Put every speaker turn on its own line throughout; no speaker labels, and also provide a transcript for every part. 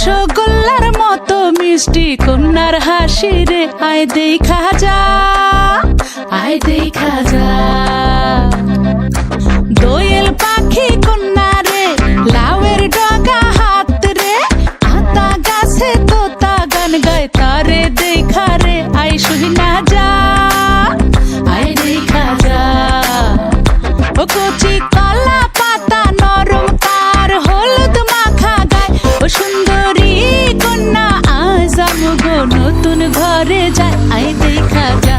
রসগোল্লার মতো মিষ্টি কন্যার হাসি রে, আয় দেখা যা, আয় দেখা যা। দোয়েল পাখি কন্যা রে, লাউয়ের ডগা হাত রে, আতা গাছে তোতা গান গায় তারে দেখা রে, আয় শুনা যা, আয় দেখা যা। ও কচি কলা পাতা নরম তার হলুদ মাখা গায়, ও সুন্দরী কন্যা আজ আমগো নতুন ঘরে যায়, আয় দেখা যা।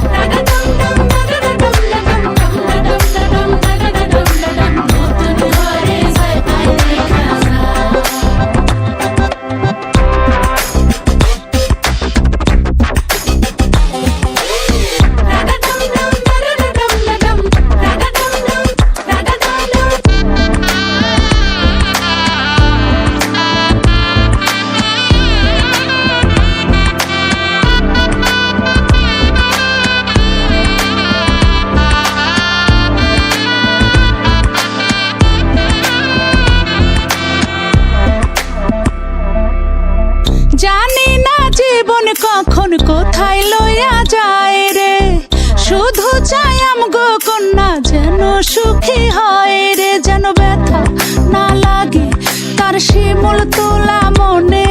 জানি না জীবন কখন কোথায় লইয়া যায় রে, শুধু চাই আমগো কন্যা যেন সুখী হয় রে, যেন ব্যথা না লাগে তার শিমুল তোলা মনে